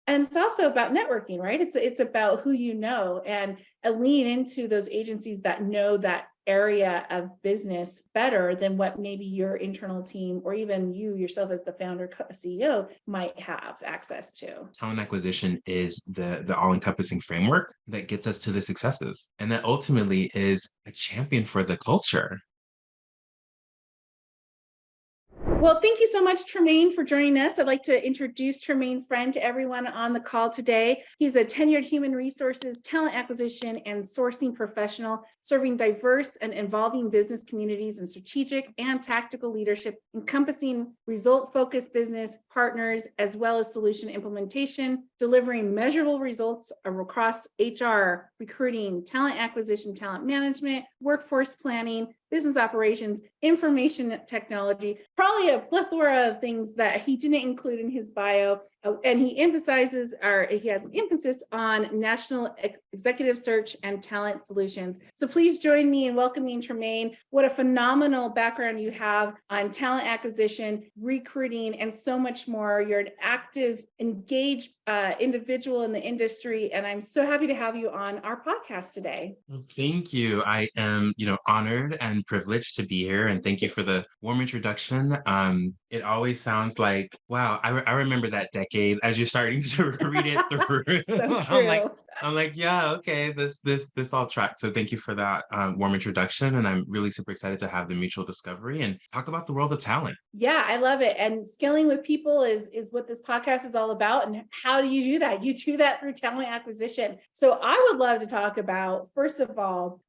And it's also about networking, right? It's about who you know, and lean into those agencies that know that area of business better than what maybe your internal team or even you yourself as the founder CEO might have access to. Talent acquisition is the all-encompassing framework that gets us to the successes, and that ultimately is a champion for the culture. Well, thank you so much, Tremaine, for joining us. I'd like to introduce Tremaine Friend to everyone on the call today. He's a tenured human resources, talent acquisition, and sourcing professional, serving diverse and evolving business communities in strategic and tactical leadership, encompassing result-focused business partners, as well as solution implementation, delivering measurable results across HR, recruiting, talent acquisition, talent management, workforce planning, business operations, information technology, probably a plethora of things that he didn't include in his bio. And he emphasizes, or he has an emphasis on national executive search and talent solutions. So please join me in welcoming Tremaine. What a phenomenal background you have on talent acquisition, recruiting, and so much more. You're an active, engaged individual in the industry, and I'm so happy to have you on our podcast today. Well, thank you. I am, honored and privileged to be here, and thank you for the warm introduction. It always sounds like, wow, I remember that decade as you're starting to read it through. So I'm like, true. I'm like, yeah, okay, this all tracked. So thank you for that warm introduction, and I'm really super excited to have the mutual discovery and talk about the world of talent. Yeah, I love it. And scaling with people is what this podcast is all about. And how do you do that? You do that through talent acquisition. So I would love to talk about, first of all,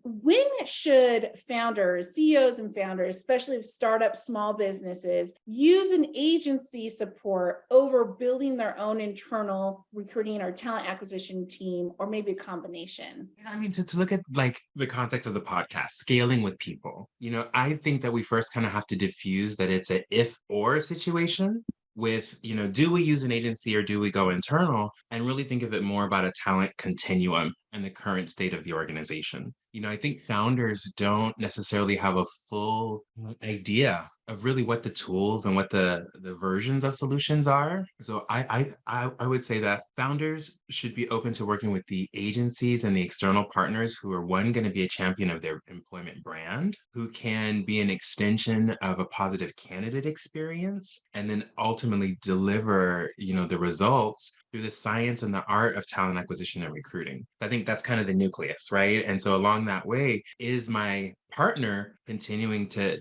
when should founders, CEOs and founders, especially of startup small businesses, use an agency support over building their own internal recruiting or talent acquisition team, or maybe a combination? I mean, to look at like the context of the podcast, scaling with people, I think that we first kind of have to diffuse that it's a if or situation with, do we use an agency or do we go internal, and really think of it more about a talent continuum and the current state of the organization. I think founders don't necessarily have a full idea of really what the tools and what the versions of solutions are. So I would say that founders should be open to working with the agencies and the external partners who are, one, going to be a champion of their employment brand, who can be an extension of a positive candidate experience, and then ultimately deliver, the results through the science and the art of talent acquisition and recruiting. I think that's kind of the nucleus, right? And so along that way, is my partner continuing to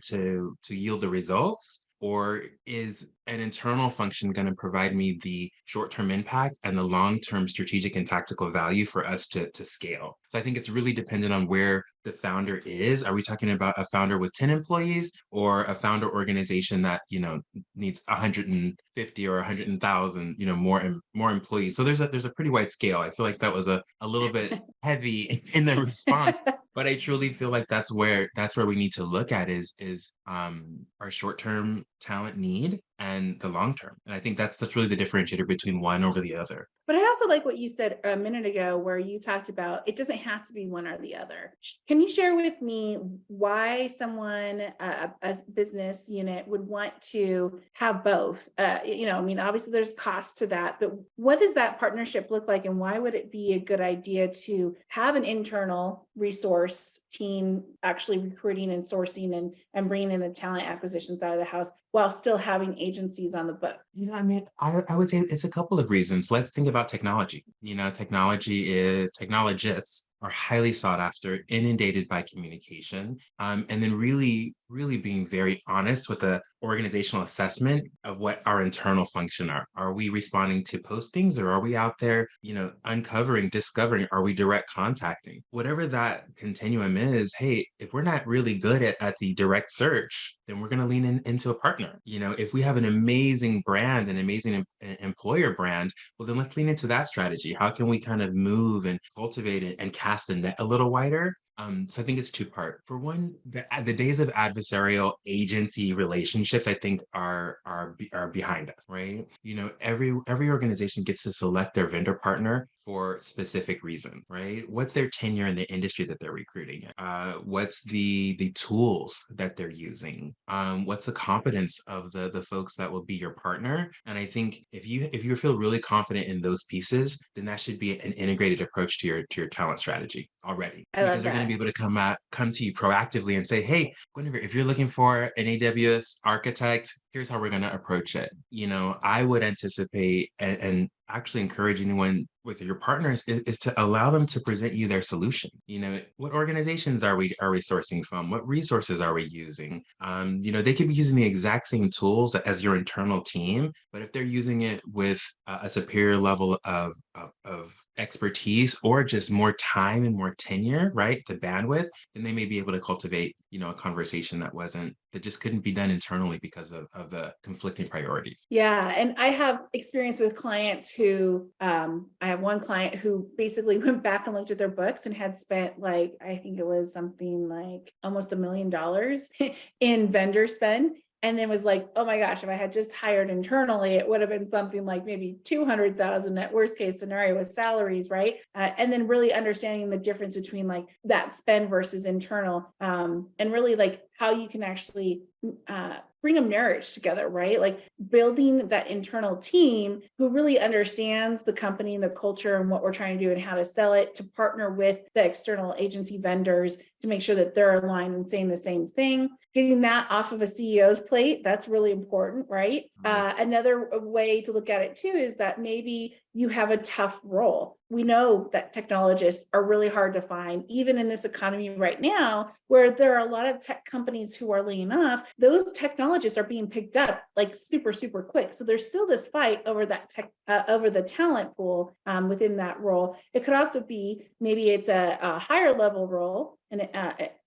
yield the results, or is an internal function going to provide me the short-term impact and the long-term strategic and tactical value for us to scale? So I think it's really dependent on where the founder is. Are we talking about a founder with 10 employees, or a founder organization that, needs 150 or 100,000, more employees? So there's a pretty wide scale. I feel like that was a little bit heavy in the response, but I truly feel like that's where we need to look at is our short-term talent need and the long term. And I think that's really the differentiator between one over the other. But I also like what you said a minute ago, where you talked about it doesn't have to be one or the other. Can you share with me why someone, a business unit, would want to have both? I mean, obviously there's cost to that, but what does that partnership look like, and why would it be a good idea to have an internal resource team actually recruiting and sourcing and bringing in the talent acquisition side of the house, while still having agencies on the book? I mean, I would say it's a couple of reasons. Let's think about technology. Technologists are highly sought after, inundated by communication, and then really, really being very honest with the organizational assessment of what our internal function are. Are we responding to postings, or are we out there, uncovering, discovering, are we direct contacting? Whatever that continuum is, hey, if we're not really good at the direct search, then we're going to lean into a partner. If we have an amazing brand, an amazing employer brand, well, then let's lean into that strategy. How can we kind of move and cultivate it and cast the net a little wider? So I think it's two-part. For one, the days of adversarial agency relationships, I think are behind us, right? Every organization gets to select their vendor partner for specific reason, right? What's their tenure in the industry that they're recruiting in? What's the tools that they're using? What's the competence of the folks that will be your partner? And I think if you feel really confident in those pieces, then that should be an integrated approach to your talent strategy already, I because love they're going to be that. able to come to you proactively and say, hey, Guinevere, if you're looking for an AWS architect, here's how we're going to approach it. I would anticipate and actually encourage anyone with your partners is to allow them to present you their solution. What organizations are we sourcing from? What resources are we using? They could be using the exact same tools as your internal team, but if they're using it with a superior level of expertise or just more time and more tenure, right? The bandwidth, then they may be able to cultivate, a conversation that just couldn't be done internally because of the conflicting priorities. Yeah. And I have experience with clients who, I have one client who basically went back and looked at their books and had spent like, I think it was something like almost $1 million in vendor spend. And then was like, oh my gosh, if I had just hired internally, it would have been something like maybe 200,000 at worst case scenario with salaries, right? And then really understanding the difference between like that spend versus internal, and really like how you can actually bring a marriage together, right? Like building that internal team who really understands the company and the culture and what we're trying to do and how to sell it, to partner with the external agency vendors to make sure that they're aligned and saying the same thing. Getting that off of a CEO's plate, that's really important, right? Another way to look at it too is that maybe you have a tough role. We know that technologists are really hard to find, even in this economy right now, where there are a lot of tech companies who are laying off. Those technologists are being picked up like super, super quick. So there's still this fight over that over the talent pool within that role. It could also be maybe it's a higher level role, and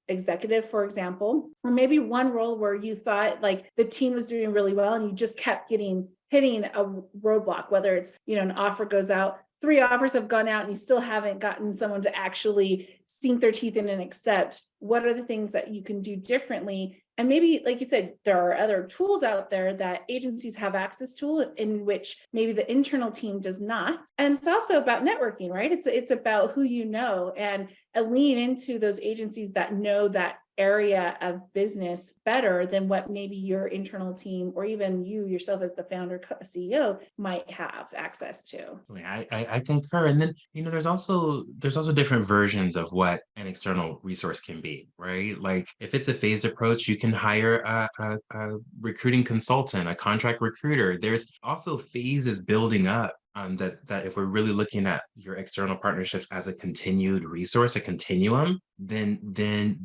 executive, for example, or maybe one role where you thought like the team was doing really well and you just kept hitting a roadblock, whether it's, an offer goes out, 3 offers have gone out and you still haven't gotten someone to actually sink their teeth in and accept. What are the things that you can do differently? And maybe, like you said, there are other tools out there that agencies have access to in which maybe the internal team does not. And it's also about networking, right? It's about who you know, and lean into those agencies that know that area of business better than what maybe your internal team or even you yourself as the founder CEO might have access to. I concur. And then, there's also different versions of what an external resource can be, right? Like if it's a phased approach, you can hire a recruiting consultant, a contract recruiter. There's also phases building up. That if we're really looking at your external partnerships as a continued resource, a continuum, then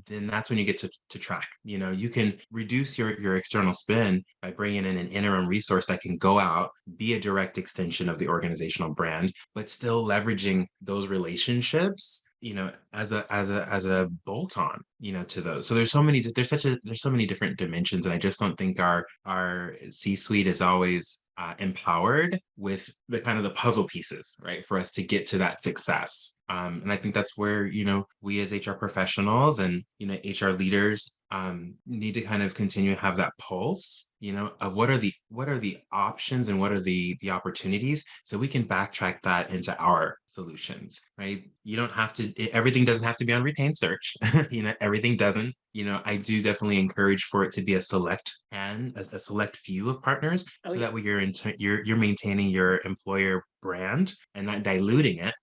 that's when you get to track. You can reduce your external spend by bringing in an interim resource that can go out, be a direct extension of the organizational brand, but still leveraging those relationships, as a bolt-on, to those. So there's so many different dimensions, and I just don't think our C-suite is always empowered with the kind of the puzzle pieces, right, for us to get to that success. And I think that's where, we as HR professionals and, HR leaders need to kind of continue to have that pulse, of what are the options and what are the opportunities, so we can backtrack that into our solutions, right? You don't have to, everything doesn't have to be on retained search. Everything doesn't. I do definitely encourage for it to be a select few of partners, Oh, so yeah. that way you're maintaining your employer brand and not diluting it.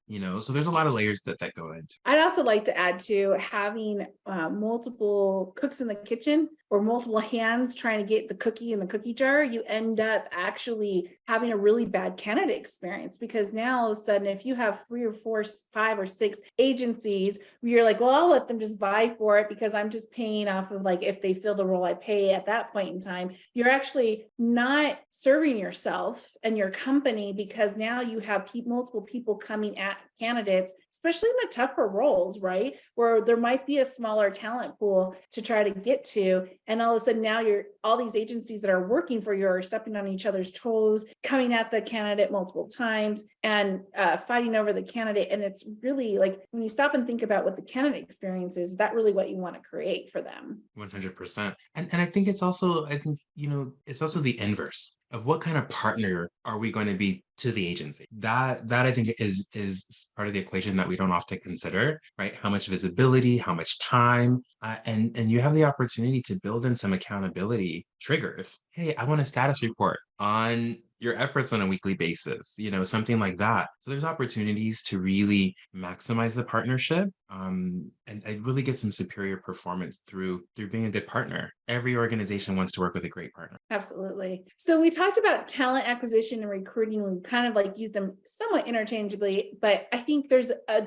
So there's a lot of layers that go into. I'd also like to add to having multiple cooks in the kitchen or multiple hands trying to get the cookie in the cookie jar. You end up actually having a really bad candidate experience, because now all of a sudden, if you have 3 or 4, 5 or 6 agencies, you're like, well, I'll let them just vie for it because I'm just paying off of like, if they fill the role, I pay at that point in time. You're actually not serving yourself and your company, because now you have multiple people coming at candidates, especially in the tougher roles, right? Where there might be a smaller talent pool to try to get to. And all of a sudden now all these agencies agencies that are working for you are stepping on each other's toes, coming at the candidate multiple times and fighting over the candidate. And it's really like, when you stop and think about what the candidate experience is, that really what you want to create for them. 100%. And I think it's also, it's also the inverse of what kind of partner are we going to be to the agency. That I think is part of the equation that we don't often consider, right? How much visibility, how much time, and you have the opportunity to build in some accountability triggers. Hey, I want a status report on your efforts on a weekly basis, something like that. So there's opportunities to really maximize the partnership, and really get some superior performance through being a good partner. Every organization wants to work with a great partner. Absolutely. So we talked about talent acquisition and recruiting. We kind of like used them somewhat interchangeably, but I think there's a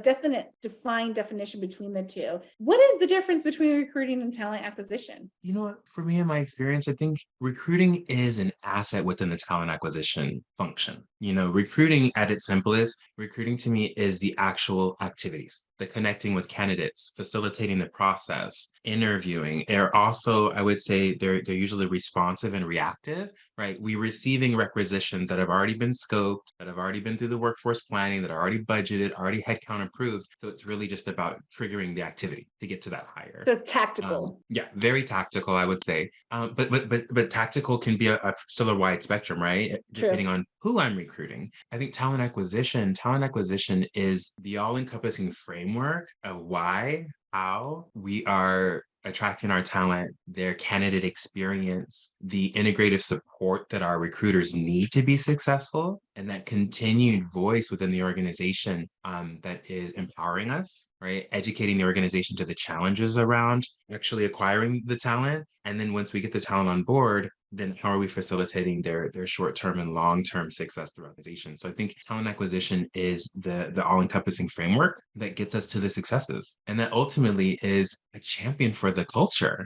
defined definition between the two. What is the difference between recruiting and talent acquisition? You know what? For me, in my experience, I think recruiting is an asset within the talent acquisition function. Recruiting at its simplest, recruiting to me is the actual activities, the connecting with candidates, facilitating the process, interviewing. They're also, I would say, they're usually responsive and reactive, right? We receiving requisitions that have already been scoped, that have already been through the workforce planning, that are already budgeted, already headcount approved. So it's really just about triggering the activity to get to that hire. So it's tactical. Yeah, very tactical, I would say. But tactical can be still a wide spectrum, right? Depending on who I'm recruiting. I think talent acquisition is the all-encompassing framework of why, how we are attracting our talent, their candidate experience, the integrative support that our recruiters need to be successful, and that continued voice within the organization that is empowering us, right? Educating the organization to the challenges around actually acquiring the talent. And then once we get the talent on board, then how are we facilitating their short-term and long-term success through organization? So I think talent acquisition is the all-encompassing framework that gets us to the successes. And that ultimately is a champion for the culture.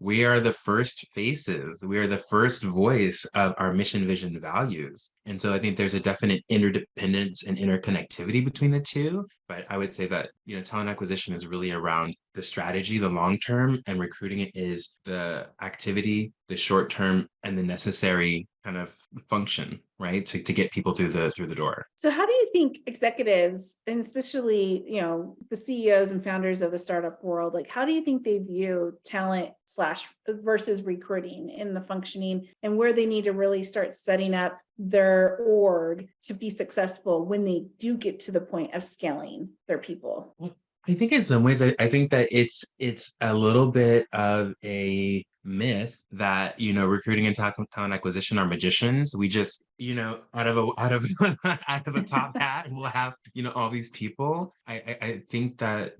We are the first faces, we are the first voice of our mission, vision, values. And so I think there's a definite interdependence and interconnectivity between the two. But I would say that, talent acquisition is really around the strategy, the long term, and recruiting it is the activity, the short term, and the necessary kind of function, right? To get people through the door. So how do you think executives, and especially, the CEOs and founders of the startup world, like how do you think they view talent versus recruiting in the functioning, and where they need to really start setting up their org to be successful when they do get to the point of scaling their people? I think in some ways, I think that it's a little bit of a myth that recruiting and talent acquisition are magicians. We just out of out of a top hat, we'll have all these people. I think that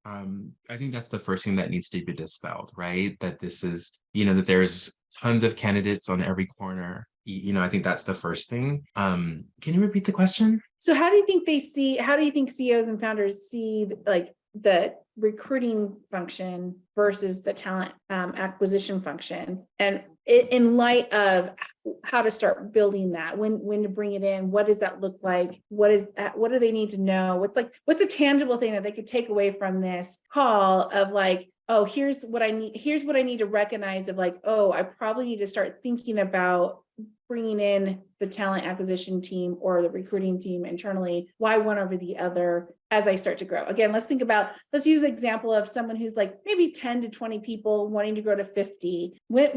I think that's the first thing that needs to be dispelled, right? That this is that there's tons of candidates on every corner. I think that's the first thing. Can you repeat the question? So how do you think CEOs and founders see like the recruiting function versus the talent acquisition function? And in light of how to start building that, when to bring it in, what does that look like? What do they need to know? What's a tangible thing that they could take away from this call of like, oh, here's what I need to recognize of like, oh, I probably need to start thinking about bringing in the talent acquisition team or the recruiting team internally, why one over the other as I start to grow. Again, let's use the example of someone who's like maybe 10 to 20 people wanting to grow to 50. What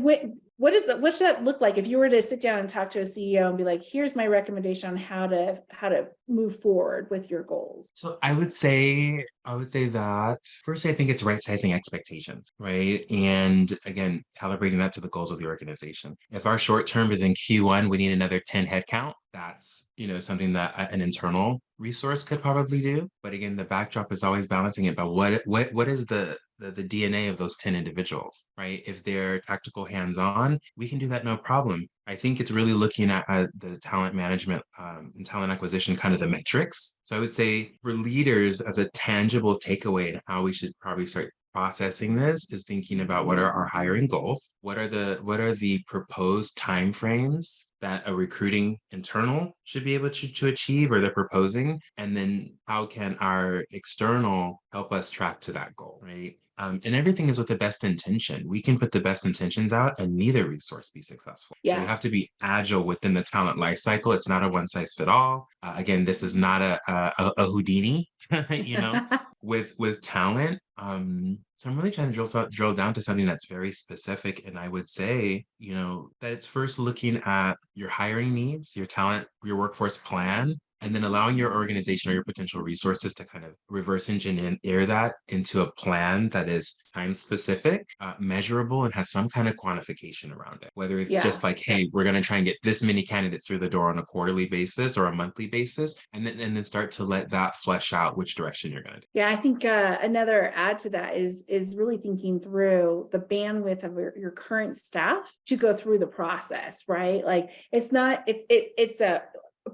should that look like if you were to sit down and talk to a CEO and be like, here's my recommendation on how to move forward with your goals? So I would say that first, I think it's right sizing expectations, right? And again, calibrating that to the goals of the organization. If our short term is in Q1, we need another 10 headcount. That's something that an internal resource could probably do. But again, the backdrop is always balancing it. But what is the DNA of those 10 individuals, right? If they're tactical hands-on, we can do that no problem. I think it's really looking at the talent management and talent acquisition, kind of the metrics. So I would say for leaders, as a tangible takeaway and how we should probably start processing this is thinking about what are our hiring goals, what are the proposed timeframes that a recruiting internal should be able to achieve or they're proposing, and then how can our external help us track to that goal, right? And everything is with the best intention. We can put the best intentions out and neither resource be successful. So we Yeah. have to be agile within the talent life cycle. It's not a one size fit all. Again, this is not a Houdini, you know, with talent. So I'm really trying to drill down to something that's very specific. And I would say, you know, that it's first looking at your hiring needs, your talent, your workforce plan, and then allowing your organization or your potential resources to kind of reverse engineer that into a plan that is time specific, measurable, and has some kind of quantification around it. Whether it's Yeah. just like, hey, we're going to try and get this many candidates through the door on a quarterly basis or a monthly basis, and then start to let that flesh out which direction you're going to do. Yeah, I think another add to that is really thinking through the bandwidth of your current staff to go through the process, right? Like it's not it's a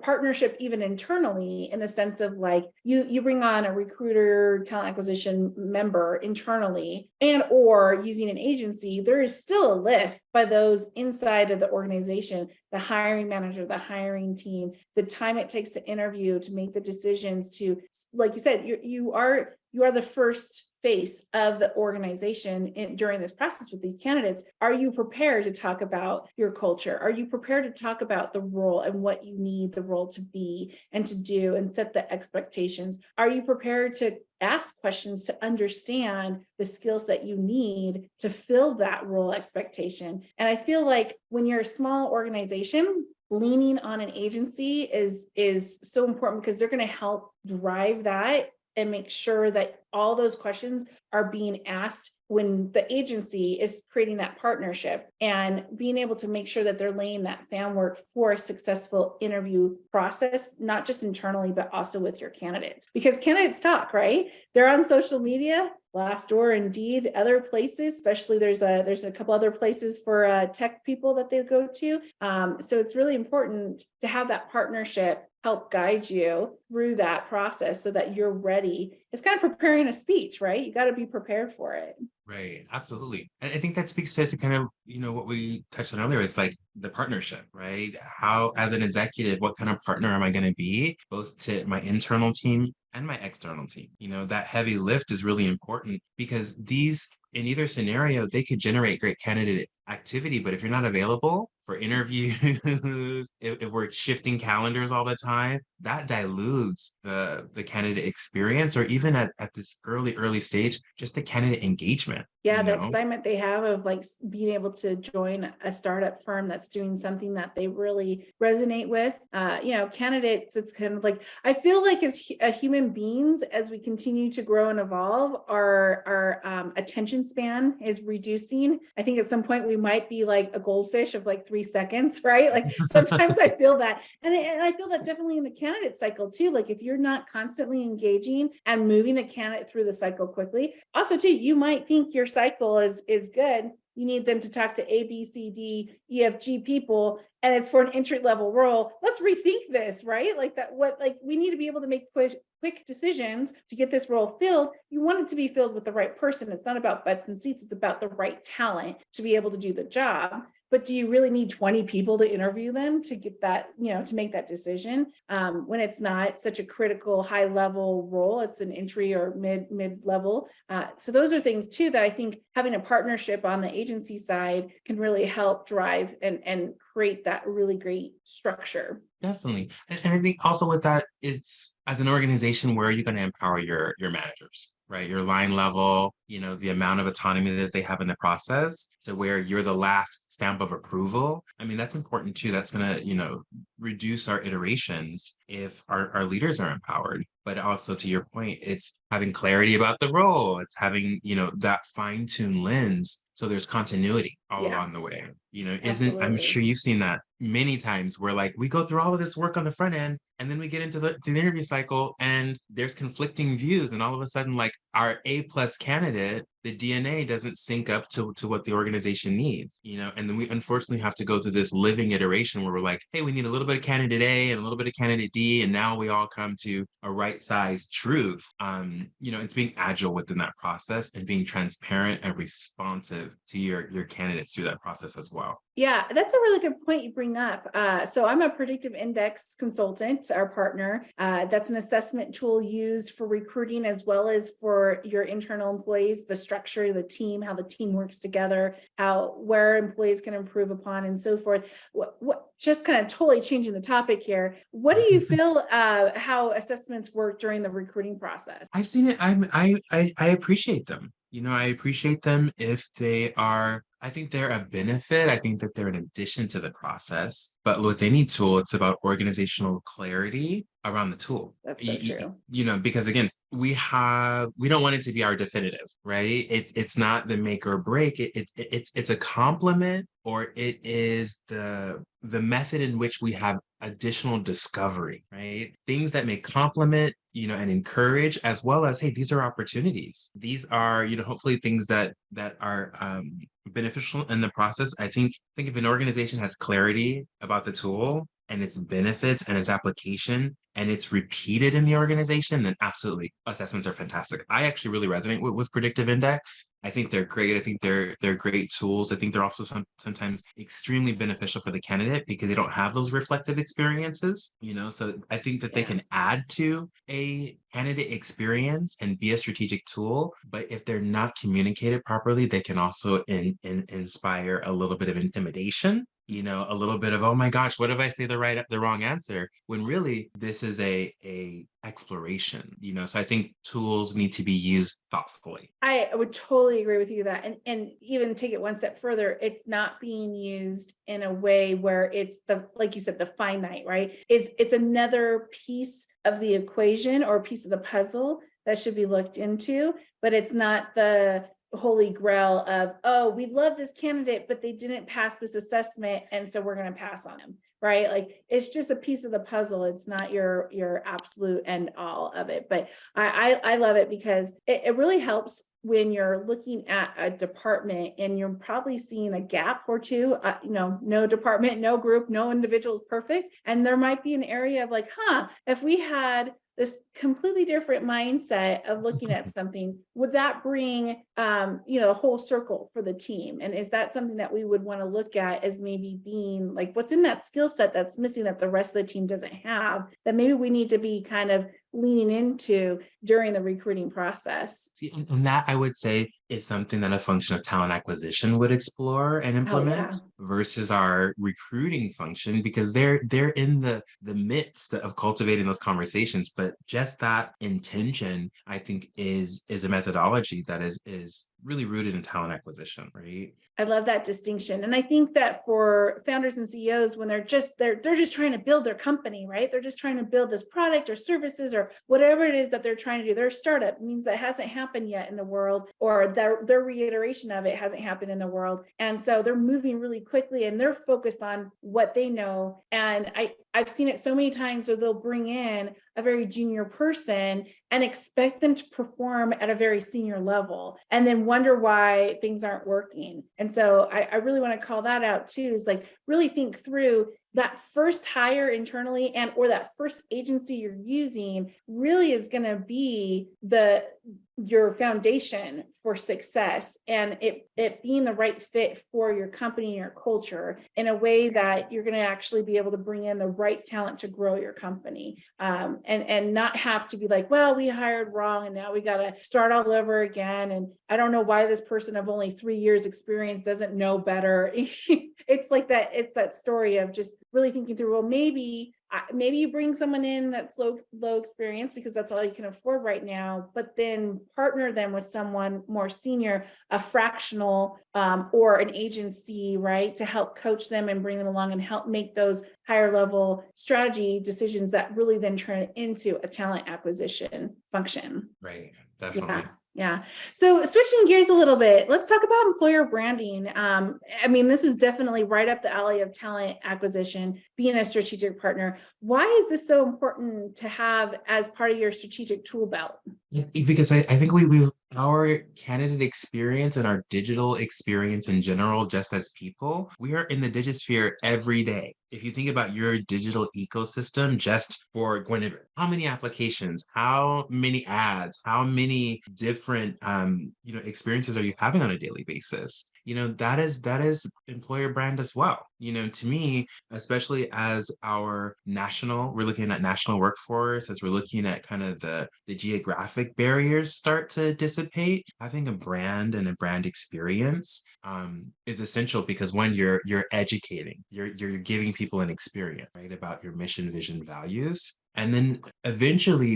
partnership even internally in the sense of like you bring on a recruiter talent acquisition member internally and or using an agency, there is still a lift by those inside of the organization, the hiring manager, the hiring team, the time it takes to interview, to make the decisions, to, like you said, you are the first face of the organization during this process with these candidates. Are you prepared to talk about your culture? Are you prepared to talk about the role and what you need the role to be and to do and set the expectations? Are you prepared to ask questions to understand the skills that you need to fill that role expectation? And I feel like when you're a small organization, leaning on an agency is so important because they're going to help drive that and make sure that all those questions are being asked when the agency is creating that partnership, and being able to make sure that they're laying that fan work for a successful interview process, not just internally, but also with your candidates. Because candidates talk, right? They're on social media, Glassdoor, Indeed, other places, especially there's a couple other places for tech people that they go to. So it's really important to have that partnership help guide you through that process so that you're ready. It's kind of preparing a speech, right? You got to be prepared for it. Right, absolutely. And I think that speaks to kind of, you know, what we touched on earlier. It's like the partnership, right? How, as an executive, what kind of partner am I going to be, both to my internal team and my external team? You know, that heavy lift is really important because these, in either scenario, they could generate great candidate activity, but if you're not available for interviews, if we're shifting calendars all the time, that dilutes the candidate experience, or even at this early stage, just the candidate engagement, Yeah, you the know? excitement they have of like being able to join a startup firm that's doing something that they really resonate with. Candidates, it's kind of like, I feel like as human beings, as we continue to grow and evolve, our attention span is reducing. I think at some point we might be like a goldfish of like 3 seconds, right? Like sometimes I feel that. And I feel that definitely in the candidate cycle too. Like if you're not constantly engaging and moving the candidate through the cycle quickly, also too, you might think your cycle is good. You need them to talk to A, B, C, D, E, F, G people, and it's for an entry level role. Let's rethink this, right? Like that, we need to be able to make quick decisions to get this role filled. You want it to be filled with the right person. It's not about butts and seats. It's about the right talent to be able to do the job. But do you really need 20 people to interview them to get that, to make that decision? When it's not such a critical high level role, it's an entry or mid level. So those are things too that I think having a partnership on the agency side can really help drive and create that really great structure. Definitely. And I think also with that, it's as an organization, where are you going to empower your managers, right? Your line level, you know, the amount of autonomy that they have in the process. So where you're the last stamp of approval. I mean, that's important too. That's going to, you know, reduce our iterations if our leaders are empowered. But also to your point, it's having clarity about the role. It's having, you know, that fine-tuned lens. So there's continuity all Yeah, along the way. You know, I'm absolutely. sure you've seen that many times where like we go through all of this work on the front end and then we get into the interview cycle and there's conflicting views, and all of a sudden like our A+ candidate, the DNA doesn't sync up to what the organization needs, you know. And then we unfortunately have to go through this living iteration where we're like, hey, we need a little bit of candidate A and a little bit of candidate D, and now we all come to a right size truth. It's being agile within that process and being transparent and responsive to your candidates through that process as well. Yeah, that's a really good point you bring up. So I'm a predictive index consultant, our partner. That's an assessment tool used for recruiting as well as for your internal employees, the structure, the team, how the team works together, where employees can improve upon, and so forth. What just kind of totally changing the topic here. What do you feel how assessments work during the recruiting process? I've seen it. I appreciate them. I appreciate them if they are, I think they're a benefit. I think that they're an addition to the process. But with any tool, it's about organizational clarity around the tool. That's so true. Because again, we don't want it to be our definitive, right? It's not the make or break. It's a complement, or it is the method in which we have additional discovery, right? Things that may complement, and encourage, as well as, hey, these are opportunities. These are, hopefully things that are beneficial in the process. I think if an organization has clarity about the tool and its benefits and its application, and it's repeated in the organization, then absolutely assessments are fantastic. I actually really resonate with predictive index. I think they're great. I think they're great tools. I think they're also sometimes extremely beneficial for the candidate because they don't have those reflective experiences, So I think that they Yeah. can add to a candidate experience and be a strategic tool. But if they're not communicated properly, they can also inspire a little bit of intimidation, a little bit of, oh my gosh, what if I say the wrong answer? When really this is a exploration, So I think tools need to be used thoughtfully. I would totally agree with you that, and even take it one step further, it's not being used in a way where it's like you said, the finite, right? It's another piece of the equation or piece of the puzzle that should be looked into, but it's not the holy grail of, oh, we love this candidate, but they didn't pass this assessment, and so we're going to pass on them. Right? Like it's just a piece of the puzzle. It's not your absolute end all of it. But I love it because it really helps when you're looking at a department and you're probably seeing a gap or two. No department, no group, no individual is perfect, and there might be an area of like, if we had this completely different mindset of looking at something, would that bring a whole circle for the team? And is that something that we would want to look at as maybe being like what's in that skill set that's missing that the rest of the team doesn't have, that maybe we need to be kind of leaning into during the recruiting process? See, and that I would say is something that a function of talent acquisition would explore and Oh implement yeah. versus our recruiting function, because they're in the midst of cultivating those conversations. But just that intention, I think, is a methodology that is really rooted in talent acquisition, right? I love that distinction. And I think that for founders and CEOs, when they're just trying to build their company, right? They're just trying to build this product or services or whatever it is that they're trying to do. Their startup means that hasn't happened yet in the world, or their reiteration of it hasn't happened in the world. And so they're moving really quickly and they're focused on what they know. And I've seen it so many times where they'll bring in a very junior person and expect them to perform at a very senior level and then wonder why things aren't working. And so I really want to call that out too, is like really think through that first hire internally and or that first agency you're using really is going to be your foundation for success, and it being the right fit for your company and your culture in a way that you're going to actually be able to bring in the right talent to grow your company, and not have to be like, well, we hired wrong and now we got to start all over again, and I don't know why this person of only 3 years experience doesn't know better. It's like that. It's that story of just really thinking through, well, maybe you bring someone in that's low experience because that's all you can afford right now, but then partner them with someone more senior, a fractional or an agency, right, to help coach them and bring them along and help make those higher level strategy decisions that really then turn into a talent acquisition function. Right. Yeah. Definitely. Yeah. So switching gears a little bit, let's talk about employer branding. This is definitely right up the alley of talent acquisition, being a strategic partner. Why is this so important to have as part of your strategic tool belt? Because I think we our candidate experience and our digital experience in general, just as people, we are in the digisphere every day. If you think about your digital ecosystem, just for Guinevere, how many applications, how many ads, how many different experiences are you having on a daily basis? that is employer brand as well. To me, especially as we're looking at national workforce, as we're looking at kind of the geographic barriers start to dissipate, having a brand and a brand experience is essential because when you're educating, you're giving people an experience, right, about your mission, vision, values. And then eventually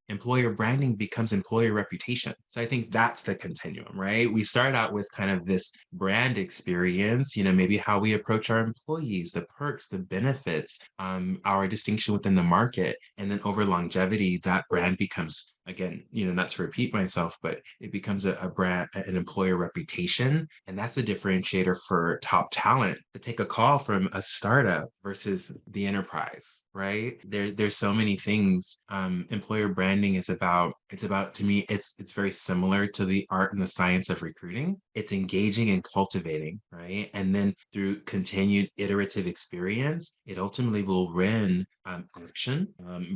employer branding becomes employer reputation. So I think that's the continuum, right? We start out with kind of this brand experience, maybe how we approach our employees, the perks, the benefits, our distinction within the market. And then over longevity, that brand becomes, again, not to repeat myself, but it becomes a brand, an employer reputation. And that's the differentiator for top talent to take a call from a startup versus the enterprise, right? There's so many things. Employer branding is about, to me, it's very similar to the art and the science of recruiting. It's engaging and cultivating, right? And then through continued iterative experience, it ultimately will win action,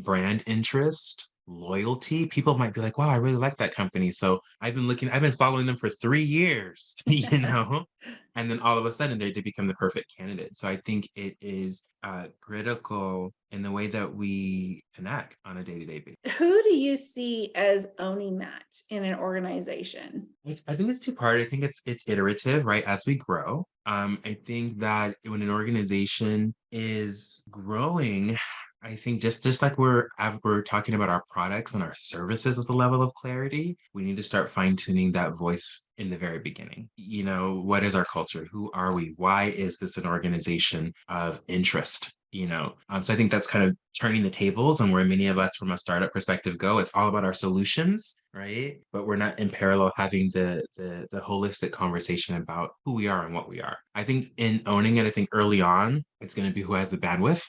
brand interest, loyalty. People might be like, wow, I really like that company. So I've been following them for 3 years, and then all of a sudden they become the perfect candidate. So I think it is critical in the way that we connect on a day-to-day basis. Who do you see as owning that in an organization? I think it's two-part. I think it's iterative, right? As we grow. I think that when an organization is growing, I think just like we're talking about our products and our services with a level of clarity, we need to start fine-tuning that voice in the very beginning. What is our culture? Who are we? Why is this an organization of interest? So I think that's kind of turning the tables and where many of us from a startup perspective go. It's all about our solutions, right? But we're not in parallel having the holistic conversation about who we are and what we are. I think in owning it, I think early on, it's going to be who has the bandwidth.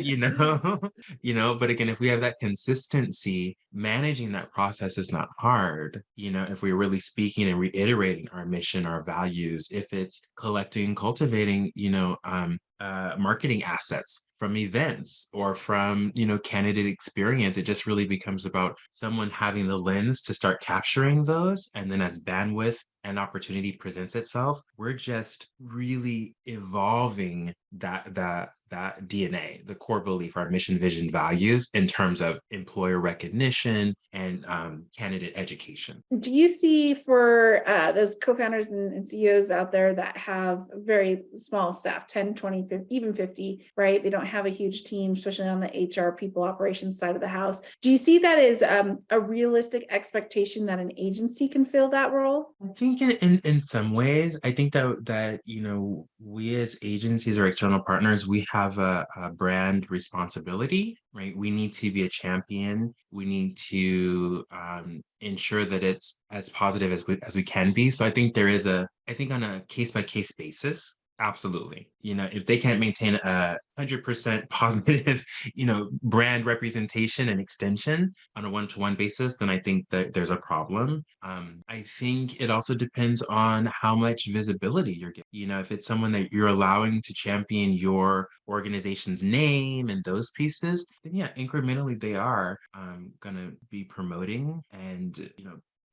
you know but again, if we have that consistency, managing that process is not hard. If we're really speaking and reiterating our mission, our values, if it's collecting, cultivating, marketing assets from events or from candidate experience, it just really becomes about someone having the lens to start capturing those. And then as bandwidth and opportunity presents itself, we're just really evolving that DNA, the core belief, our mission, vision, values, in terms of employer recognition and candidate education. Do you see for those co-founders and CEOs out there that have very small staff, 10, 20, 50, even 50, right? They don't have a huge team, especially on the HR people operations side of the house. Do you see that as a realistic expectation that an agency can fill that role? I think in some ways, I think that we as agencies or external partners, we have a brand responsibility, right? We need to be a champion. We need to ensure that it's as positive as we can be. So I think on a case by case basis, absolutely. If they can't maintain 100% positive, brand representation and extension on a one-to-one basis, then I think that there's a problem. I think it also depends on how much visibility you're getting. If it's someone that you're allowing to champion your organization's name and those pieces, then yeah, incrementally they are gonna be promoting and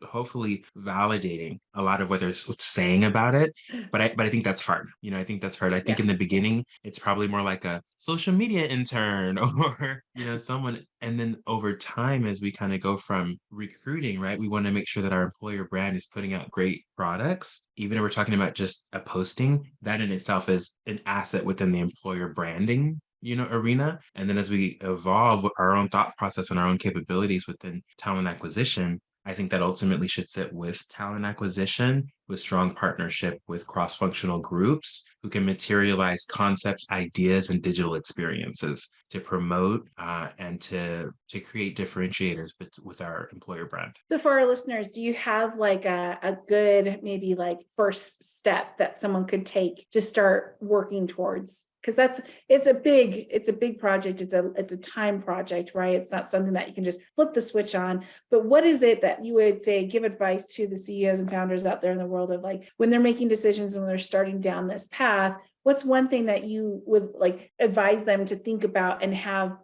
hopefully validating a lot of what they're saying about it. But I think that's hard. I think that's hard. I think Yeah. in the beginning, it's probably more like a social media intern or, someone. And then over time, as we kind of go from recruiting, right, we want to make sure that our employer brand is putting out great products. Even if we're talking about just a posting, that in itself is an asset within the employer branding arena. And then as we evolve our own thought process and our own capabilities within talent acquisition, I think that ultimately should sit with talent acquisition, with strong partnership with cross-functional groups who can materialize concepts, ideas, and digital experiences to promote and to create differentiators with our employer brand. So for our listeners, do you have like a good, maybe like first step that someone could take to start working towards? Because it's a big project. It's a time project, right? It's not something that you can just flip the switch on. But what is it that you would say, give advice to the CEOs and founders out there in the world of like when they're making decisions and when they're starting down this path? What's one thing that you would like advise them to think about and have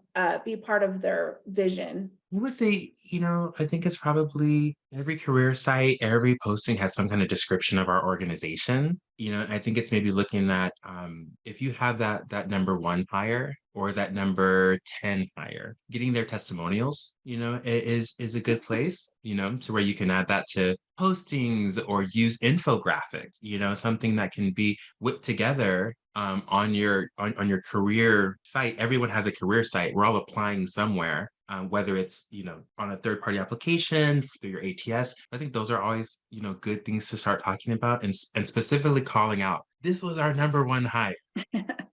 be part of their vision? I would say, I think it's probably every career site, every posting has some kind of description of our organization. I think it's maybe looking at if you have that number one hire or that number 10 hire, getting their testimonials, is a good place, to where you can add that to postings or use infographics, something that can be whipped together on your career site. Everyone has a career site. We're all applying somewhere, whether it's on a third party application through your ATS. I think those are always good things to start talking about, and specifically calling out this was our number one hire.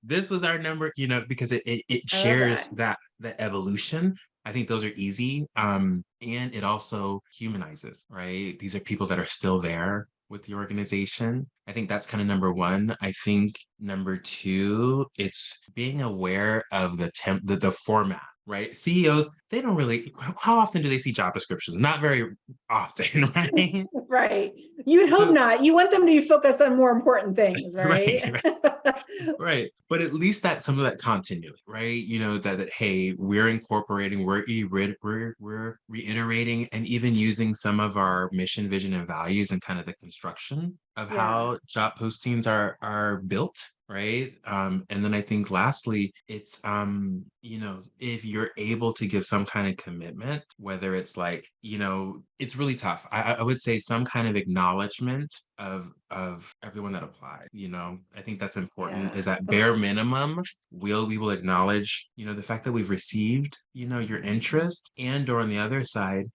This was our number, because it I love shares that. that evolution. I think those are easy. And it also humanizes, right? These are people that are still there with the organization. I think that's kind of number one. I think number two, it's being aware of the format, right? CEOs, they don't really, how often do they see job descriptions? Not very often, right? Right. You would hope So, not. You want them to be focused on more important things, right, right? right. Right. But at least that some of that continuity, right? That hey, we're incorporating, we're reiterating and even using some of our mission, vision, and values and kind of the construction of Yeah. how job postings are built, right? And then I think lastly, it's if you're able to give some kind of commitment, whether it's like, it's really tough. I would say some kind of acknowledgement of everyone that applied. I think that's important, Yeah. is that Ugh, bare minimum we will acknowledge the fact that we've received your interest, and or on the other side,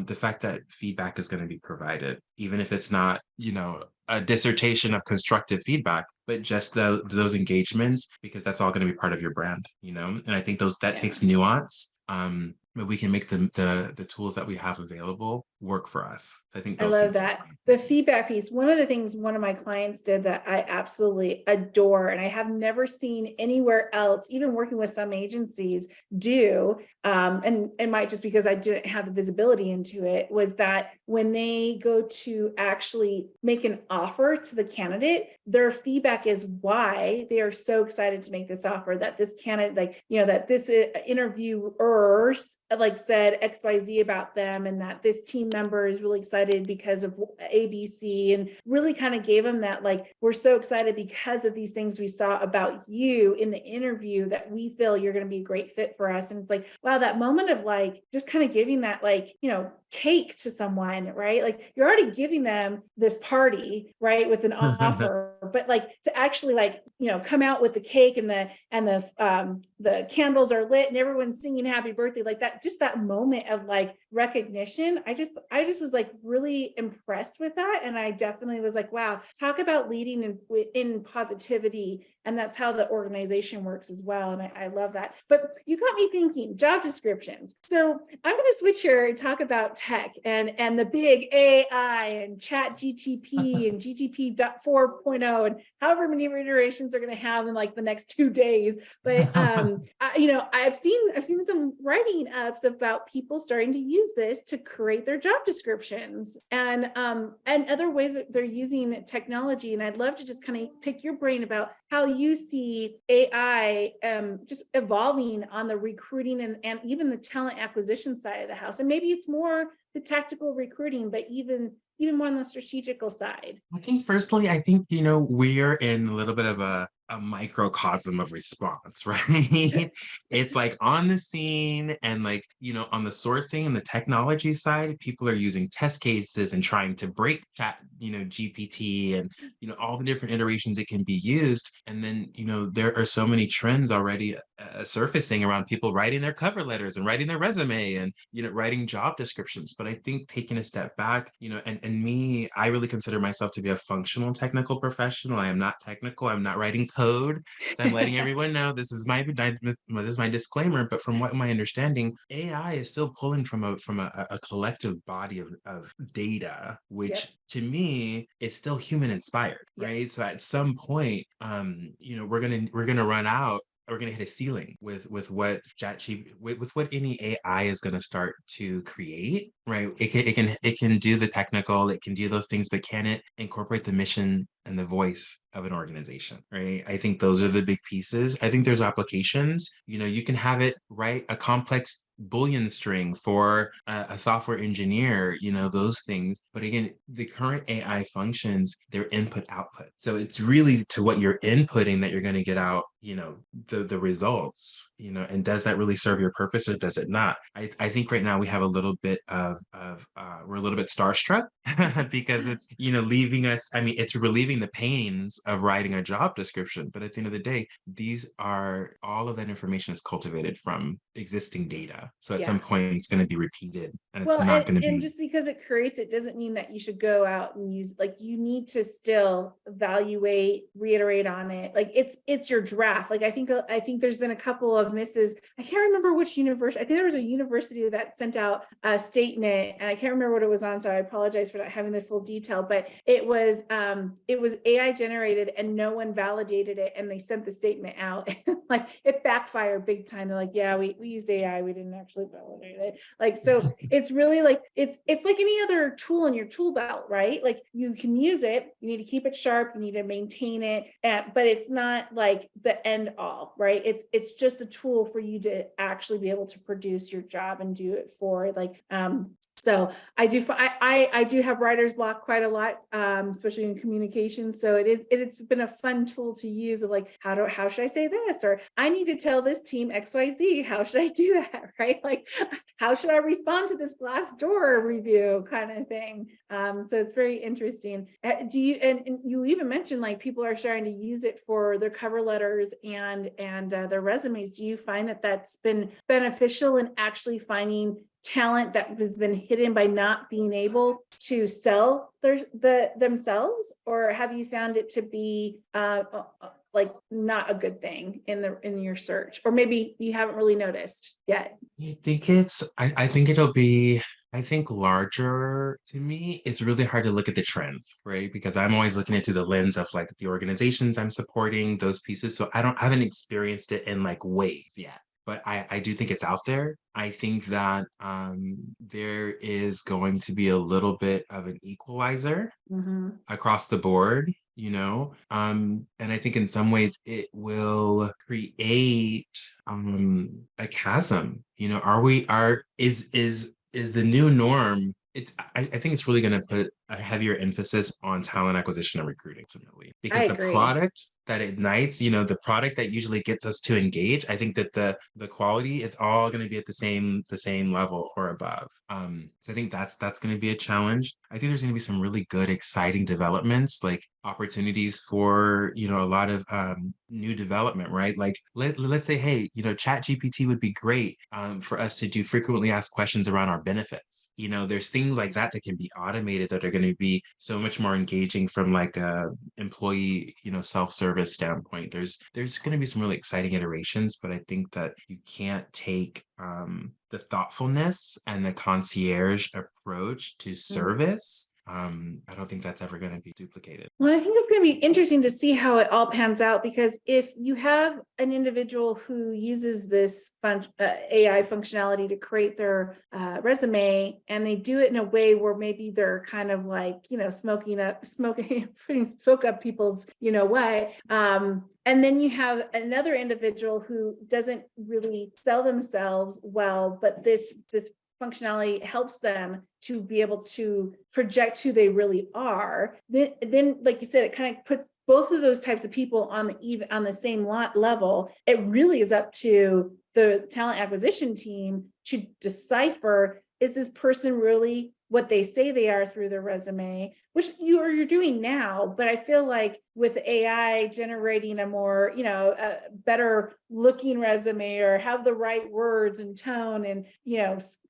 the fact that feedback is going to be provided, even if it's not a dissertation of constructive feedback, but just those engagements, because that's all going to be part of your brand. And I think that yeah. takes nuance. But we can make the tools that we have available work for us. I think I those love things are that. important. The feedback piece, one of the things one of my clients did that I absolutely adore, and I have never seen anywhere else, even working with some agencies, do, and it might just because I didn't have the visibility into it, was that when they go to actually make an offer to the candidate, their feedback is why they are so excited to make this offer, that this candidate, that this interviewer like said XYZ about them, and that this team member is really excited because of ABC, and really kind of gave them that, like, we're so excited because of these things we saw about you in the interview that we feel you're going to be a great fit for us. And it's like, wow, that moment of like just kind of giving that, like, cake to someone, right? Like, you're already giving them this party, right, with an offer, but like to actually, like, come out with the cake, and the candles are lit and everyone's singing happy birthday, like that, just that moment of like recognition. I just was like really impressed with that. And I definitely was like, wow, talk about leading in positivity. And that's how the organization works as well. And I love that. But you got me thinking job descriptions. So I'm going to switch here and talk about tech and the big AI and chat GTP and GTP 4.0 and however many iterations they're going to have in like the next 2 days. But I've seen some writing ups about people starting to use this to create their job descriptions, and other ways that they're using technology. And I'd love to just kind of pick your brain about how you see AI just evolving on the recruiting and even the talent acquisition side of the house. And maybe it's more the tactical recruiting, but even more on the strategical side. I think firstly, I think, we're in a little bit of a microcosm of response, right? It's like on the scene, and like, on the sourcing and the technology side, people are using test cases and trying to break chat, GPT, and, all the different iterations it can be used. And then, there are so many trends already surfacing around people writing their cover letters and writing their resume and, writing job descriptions. But I think taking a step back, and me, I really consider myself to be a functional technical professional. I am not technical. I'm not writing code. So I'm letting everyone know this is my disclaimer. But from what my understanding, AI is still pulling from a collective body of data, Yep. which to me is still human inspired, Yes. right? So at some point, we're gonna run out. We're going to hit a ceiling with what with what any AI is going to start to create, right? It can do the technical, it can do those things, but can it incorporate the mission and the voice of an organization, right? I think those are the big pieces. I think there's applications. You can have it write a complex Boolean string for a software engineer, those things. But again, the current AI functions, they're input output. So it's really to what you're inputting that you're going to get out, the results, and does that really serve your purpose or does it not? I think right now we have a little bit of we're a little bit starstruck because it's, leaving us, I mean, it's relieving the pains of writing a job description. But at the end of the day, these are all of that information is cultivated from existing data. So at some Yeah. point it's going to be repeated and it's Well, not going to and be. just because it creates it doesn't mean that you should go out and use, like, you need to still evaluate, reiterate on it. Like, it's your draft. Like, I think there's been a couple of misses. I can't remember which university. I think there was a university that sent out a statement, and I can't remember what it was on, so I apologize for not having the full detail, but it was AI generated and no one validated it, and they sent the statement out. Like, it backfired big time. They're like, yeah, we used AI, we didn't actually validate it. Like, so it's really like, it's like any other tool in your tool belt, right? Like, you can use it, you need to keep it sharp, you need to maintain it, but it's not like the end all, right? It's just a tool for you to actually be able to produce your job and do it for, like, so I do have writer's block quite a lot, especially in communication. So it's been a fun tool to use of, like, how should I say this? Or I need to tell this team XYZ. How should I do that? Right? Like, how should I respond to this Glassdoor review kind of thing? So it's very interesting. Do you, and you even mentioned, like, people are starting to use it for their cover letters and their resumes. Do you find that that's been beneficial in actually finding talent that has been hidden by not being able to sell themselves, or have you found it to be like not a good thing in your search, or maybe you haven't really noticed yet? I think it'll be, I think larger to me, it's really hard to look at the trends, right? Because I'm always looking into the lens of like the organizations I'm supporting, those pieces. So I haven't experienced it in like waves yet. But I do think it's out there. I think that there is going to be a little bit of an equalizer Mhm. across the board, and I think in some ways it will create a chasm. Is the new norm. I think it's really going to put a heavier emphasis on talent acquisition and recruiting ultimately, I because the agree. product that ignites, the product that usually gets us to engage, I think that the quality, it's all going to be at the same level or above. So I think that's going to be a challenge. I think there's going to be some really good, exciting developments, like opportunities for, a lot of new development, right? Like let's say, hey, Chat GPT would be great for us to do frequently asked questions around our benefits. There's things like that that can be automated that are going to be so much more engaging from like a employee, self-service standpoint. There's going to be some really exciting iterations, but I think that you can't take the thoughtfulness and the concierge approach to service. I don't think that's ever going to be duplicated. Well, I think it's going to be interesting to see how it all pans out, because if you have an individual who uses this AI functionality to create their resume, and they do it in a way where maybe they're kind of like, putting smoke up people's, what, and then you have another individual who doesn't really sell themselves well, but this functionality helps them to be able to project who they really are. Then like you said, it kind of puts both of those types of people on the same level. It really is up to the talent acquisition team to decipher, is this person really what they say they are through their resume, which you're doing now. But I feel like with AI generating a more, a better looking resume, or have the right words and tone and,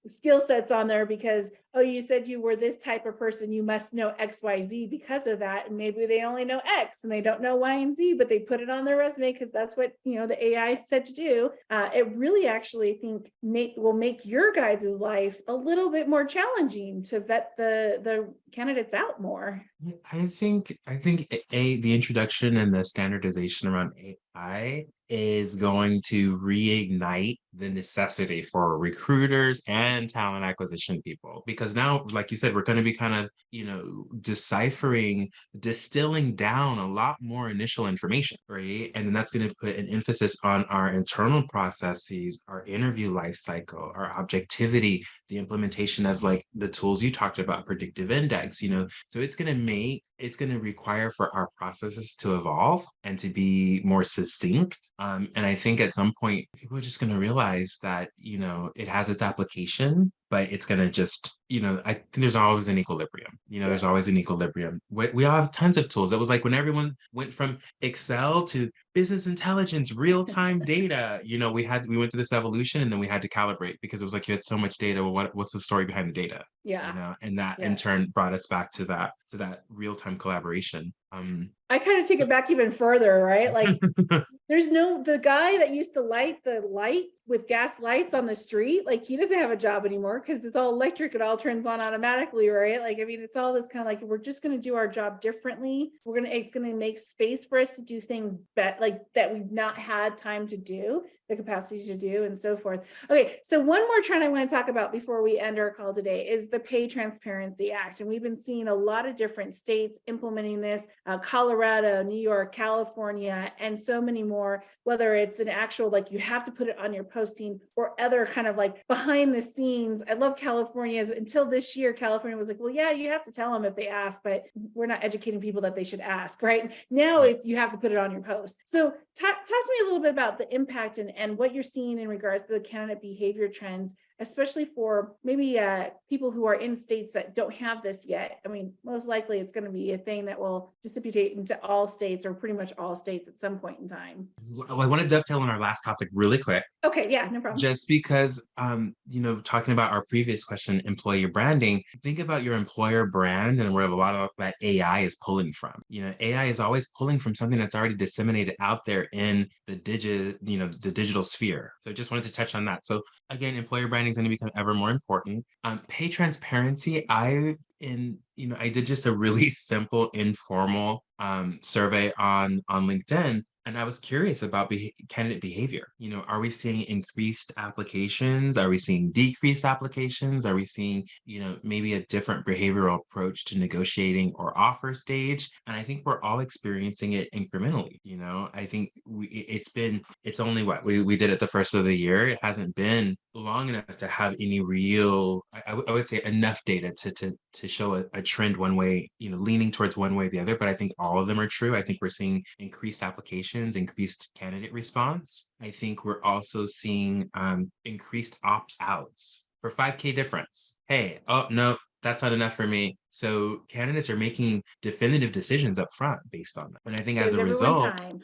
skill sets on there, because, oh, you said you were this type of person, you must know XYZ because of that. And maybe they only know X and they don't know Y and Z, but they put it on their resume because that's what, the AI said to do. It really actually, I think, will make your guys' life a little bit more challenging to vet the candidates out more. I think the introduction and the standardization around I is going to reignite the necessity for recruiters and talent acquisition people. Because now, like you said, we're going to be kind of, deciphering, distilling down a lot more initial information, right? And then that's going to put an emphasis on our internal processes, our interview life cycle, our objectivity, the implementation of like the tools you talked about, predictive index, so it's going to require for our processes to evolve and to be more succinct. And I think at some point, people are just going to realize that, it has its application, but it's going to just, I think there's always an equilibrium. Yeah. There's always an equilibrium. We all have tons of tools. It was like when everyone went from Excel to business intelligence, real-time data, we went through this evolution and then we had to calibrate because it was like you had so much data. Well, what's the story behind the data? Yeah. And that in Yeah. turn brought us back to that real-time collaboration. I kind of take So it back even further, right? Like the guy that used to light the lights with gas lights on the street, like he doesn't have a job anymore because it's all electric. It all turns on automatically, right? Like, I mean, it's all this kind of like, we're just going to do our job differently. It's going to make space for us to do things like that we've not had time to do, the capacity to do, and so forth. Okay. So one more trend I want to talk about before we end our call today is the Pay Transparency Act. And we've been seeing a lot of different states implementing this, Colorado, New York, California, and so many more, whether it's an actual, like you have to put it on your posting or other kind of like behind the scenes. I love California's. Until this year, California was like, well, yeah, you have to tell them if they ask, but we're not educating people that they should ask, right? Now it's, you have to put it on your post. So talk to me a little bit about the impact and what you're seeing in regards to the candidate behavior trends, especially for maybe people who are in states that don't have this yet. I mean, most likely it's going to be a thing that will dissipate into all states or pretty much all states at some point in time. I want to dovetail on our last topic really quick. Okay, yeah, no problem. Just because talking about our previous question, employer branding, think about your employer brand and where a lot of that AI is pulling from. AI is always pulling from something that's already disseminated out there in the digital sphere. So I just wanted to touch on that. So again, employer branding is going to become ever more important. Pay transparency, I did just a really simple informal survey on LinkedIn. And I was curious about candidate behavior. Are we seeing increased applications? Are we seeing decreased applications? Are we seeing, maybe a different behavioral approach to negotiating or offer stage? And I think we're all experiencing it incrementally. I think it's only what we did it the first of the year. It hasn't been long enough to have any real, I would say enough data to show a trend one way, leaning towards one way or the other. But I think all of them are true. I think we're seeing increased applications, increased candidate response. I think we're also seeing increased opt-outs for 5K difference. Hey, oh no, that's not enough for me. So candidates are making definitive decisions up front based on that. And I think as Saves a everyone result, time.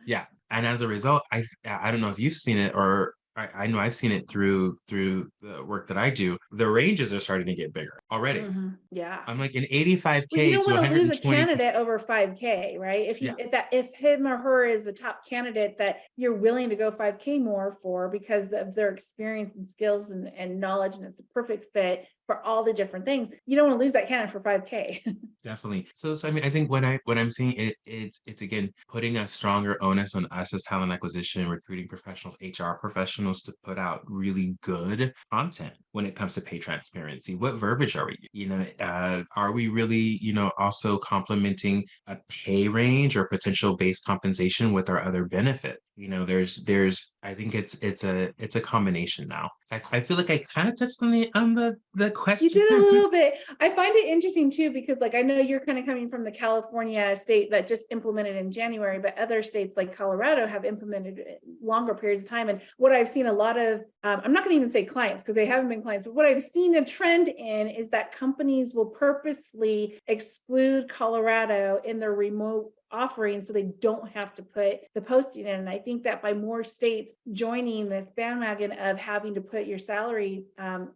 yeah. And as a result, I don't know if you've seen it, or I know I've seen it through the work that I do. The ranges are starting to get bigger already. Yeah. I'm like an Well, you 85K don't to want to lose a 120. candidate over 5K, right? Yeah. If him or her is the top candidate that you're willing to go 5K more for because of their experience and skills and knowledge, and it's a perfect fit for all the different things, you don't want to lose that candidate for 5K. Definitely. So I mean, I think what I'm seeing it's again putting a stronger onus on us as talent acquisition, recruiting professionals, HR professionals to put out really good content when it comes to pay transparency. What verbiage are we, are we really, also complementing a pay range or potential base compensation with our other benefits? There's I think it's a combination now. I feel like I kind of touched on the You question. did a little bit. I find it interesting too, because like, I know you're kind of coming from the California state that just implemented in January, but other states like Colorado have implemented longer periods of time. And what I've seen a lot of, I'm not going to even say clients because they haven't been clients, but what I've seen a trend in is that companies will purposefully exclude Colorado in their remote offering so they don't have to put the posting in. And I think that by more states joining this bandwagon of having to put your salary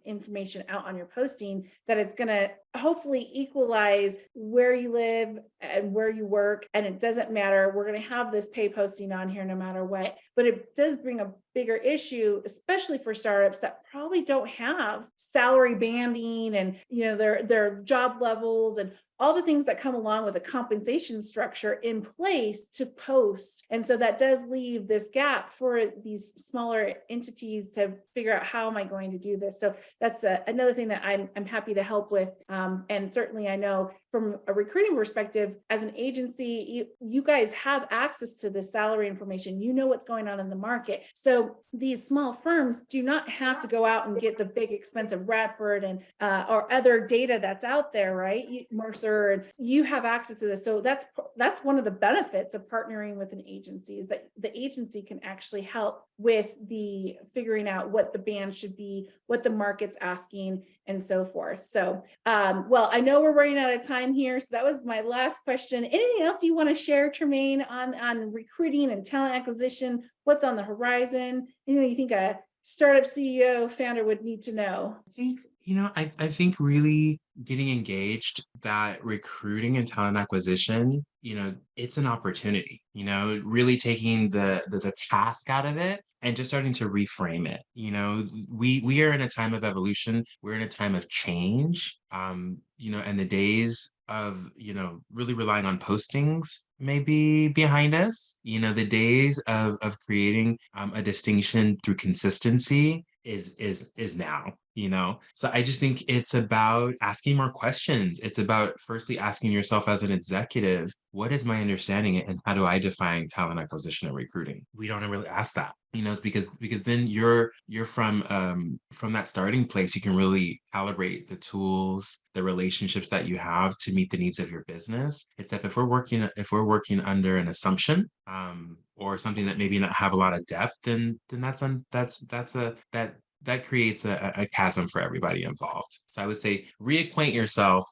information out on your posting, that it's going to hopefully equalize where you live and where you work. And it doesn't matter. We're going to have this pay posting on here no matter what. But it does bring a bigger issue, especially for startups that probably don't have salary banding and their job levels and all the things that come along with a compensation structure in place to post. And so that does leave this gap for these smaller entities to figure out, how am I going to do this? So that's another thing that I'm happy to help with. And certainly I know from a recruiting perspective, as an agency, you guys have access to the salary information. You know what's going on in the market. So these small firms do not have to go out and get the big expensive Radford and or other data that's out there, right? Mercer, and you have access to this. So that's one of the benefits of partnering with an agency, is that the agency can actually help with the figuring out what the band should be, what the market's asking, and so forth. So, well, I know we're running out of time here. So that was my last question. Anything else you want to share, Tremaine, on recruiting and talent acquisition? What's on the horizon? Anything you think a startup CEO founder would need to know? I think, I think really getting engaged, that recruiting and talent acquisition, it's an opportunity, really taking the task out of it and just starting to reframe it. We are in a time of evolution. We're in a time of change. And the days of, really relying on postings may be behind us. The days of creating a distinction through consistency is now. So I just think it's about asking more questions. It's about firstly asking yourself as an executive, what is my understanding and how do I define talent acquisition and recruiting? We don't really ask that. It's because then you're from that starting place, you can really calibrate the tools, the relationships that you have to meet the needs of your business. Except if we're working under an assumption, or something that maybe not have a lot of depth, then that creates a chasm for everybody involved. So I would say reacquaint yourself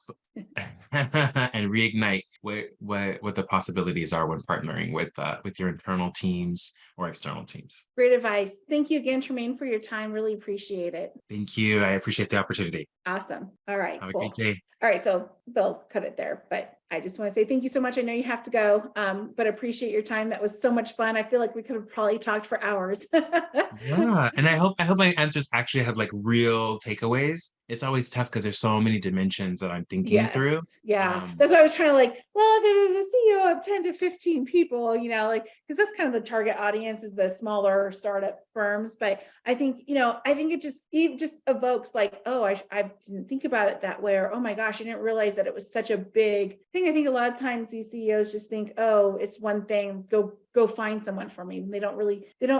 and reignite what the possibilities are when partnering with your internal teams or external teams. Great advice. Thank you again, Tremaine, for your time. Really appreciate it. Thank you. I appreciate the opportunity. Awesome. All right. Have a Cool. great day. All right. So they'll cut it there, but I just want to say thank you so much. I know you have to go, but appreciate your time. That was so much fun. I feel like we could have probably talked for hours. Yeah. And I hope my answers actually had like real takeaways. It's always tough because there's so many dimensions that I'm thinking Yes. through. Yeah. That's why I was trying to well, if it is a CEO of 10 to 15 people, because that's kind of the target audience, is the smaller startup firms. But I think, I think it just evokes oh, I didn't think about it that way, or, oh my gosh, I didn't realize that it was such a big thing. I think a lot of times these CEOs just think, oh, it's one thing, go find someone for me. They don't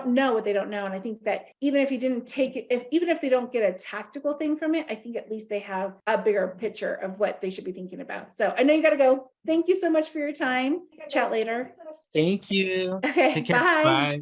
know what they don't know. And I think that even if you didn't take it, even if they don't get a tactical thing from it, I think at least they have a bigger picture of what they should be thinking about. So I know you got to go. Thank you so much for your time. Chat later. Thank you. Okay, Take care. bye. Bye.